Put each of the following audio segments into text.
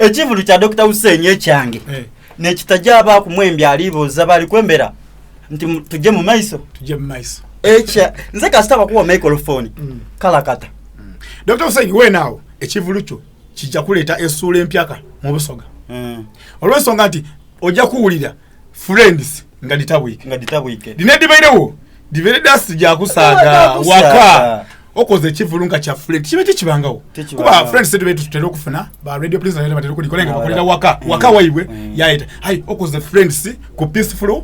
ekivulu kya Dr. Hussein ekyange nekitajaba kumwembya aliboza bali kwembera nti tujje mu maiso echa nze kasitaba kuwa microphone kalakata Dr. Hussein we nawo ekivulu kyo kijja kuleta esula empyaka mu Busoga olwensonga nti ojja kuwulira friends nga ditabwike dinedibairewo diveredas ja kusaaga waka okoze ekivulu nga kya friend kibe kibangawo kuba friends setu betu tutera okufuna ba radio please na batero kulikolenga bakolera waka waibwe yaita hai okoze friends ku peaceful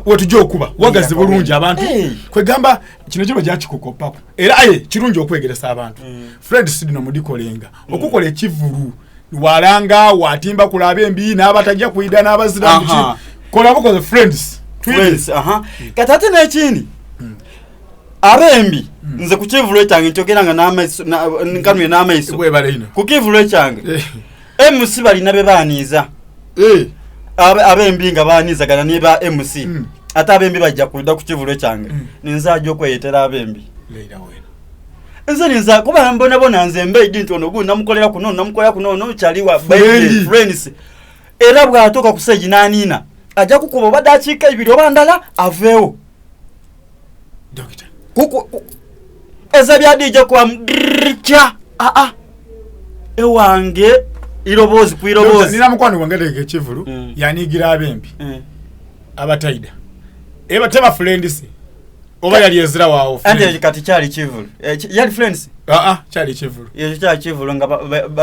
wetujja okuba wagazi bulungi abantu kwegamba kino kino gyakikukopako era kirungi okwegeresa abantu friends dino mudikolenga okukola ekivulu walanga watimba kulaba embi n'abatajja kuida n'abaziramuki kola bukoze friends katate n'ekindi abembi nze ku kivulu ekyange ntogeranga nkanwe n'amaiso ku kivulu ekyange MC balina be baaniiza abembi nga baaniizagana ne ba MC ate abembi bajja kudda ku kivulu ekyange ninzajja okweyetera abembi nze ninza kuba mbona nze mbeidi nti ono gundi namukolera kuno nokyaliwa friends era bw'atuuka ku stage n'aniina ajja kukuba oba dakiika ibiri oba ndala aveewo eza byadijja kuba mdrcha ewange irobozi kwirobozi nina mukwano gwange leke ekivulu yaniigira abembi abataida eba tema friends oba yali ezira waawo ande kati kyali kivulu yali friends kyali kivulu yezo kyali kivulu nga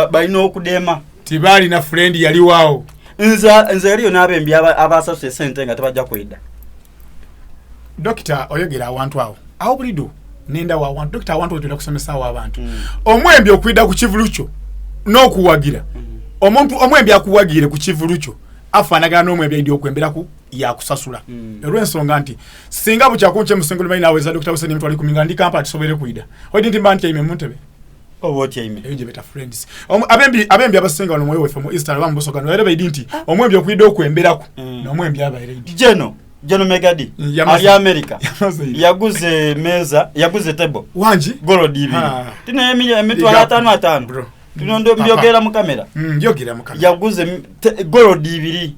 balina okudema tibali na friend yali waawo nze yaliyo n'abembi abasasuse sente nga tebajja kwida dokita oyogera awantu awo bulido nenda wa want dokita awantu otula kusomesa wa abantu omwembi okwida ku kivulu kyo n'okuwagira omuntu omwembi akuwagire ku kivulu kyo afanagana n'omwembi ndi okwembera ku yakusasula olw'ensonga nti singa bukyakunche musengolo mai nawe za Dr. Hussein mtu ali kuminga ndi Kampala tusobere kuida odi ndi mbanti ime muntebe oboti ime eje beta friends abembi abasenga wano mwewe from Easter wa Busoga no erebe idinti omwembi okwida okwembera ku n'omwembi abaire Jeno Megadi ali America yaguze meza yaguze table wanji golo divi tina emitwala 5 tuno ndo byogera mu kamera byogera mu kamera yaguze golo diviri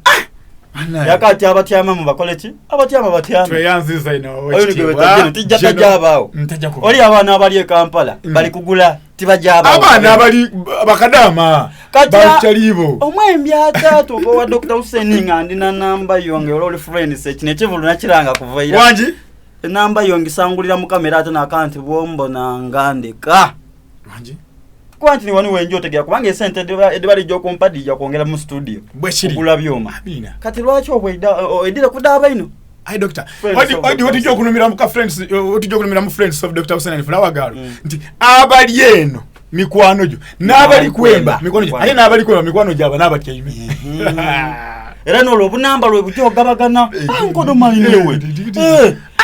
yakati abatyama mu bakoleki abatyama batyama tweyanziza ino tijjabao oli abana abali e Kampala bali kugula tibajaba abana abali bakadama bakyalibo omwembi atatu wa Dr. Hussein ngandi na namba yonge oli friends ekine kivulu nakiranga kuvaira wanji namba yonge sangulira mu kamera ate na account bombo na ngandika wanji kwanti ni wani wenjo tegera kubanga esente edibali jo kompadija kwongera mu studio kugula byoma kati lwaki obweda edira kudaba ino ai doctor odi jo kunumira mu friends odi jo kunumira mu friends of Dr. Hussein and Flower Girl nti abali eno mikwano jo nabali kwemba mikwano jo ayi nabali kwemba mikwano jo abana abakyime era no lobunamba lwe bujo gabagana ankodo malinewe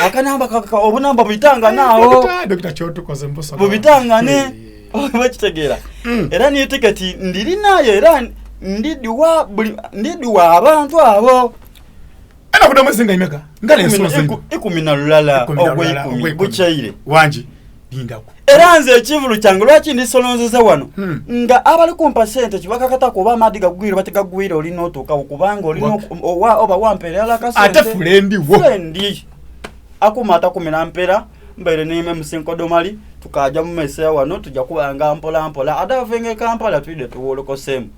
akanamba kaka obunamba buyitanga nawo Dr. Choto koze mbosa bubitangane bakitegera era ni tiketi ndiri nayo era ndidiwa abantu abo ana kuda mwezinga imeka ngale ensonze 10 ogwe buchaire wanji lindako era nze ekivulu kyange lwaki ndisolonzeza wano nga abali kumpa sente kibakakata kuba amadiga gugwira bategagwira oli notoka okubanga oli oba wampere ala kasente ate frendi akumata kumirampera mbere nime musinkodomali tukaja mu mesa wano tujja kubanga mpola adavenge Kampala twide tuwoloko semu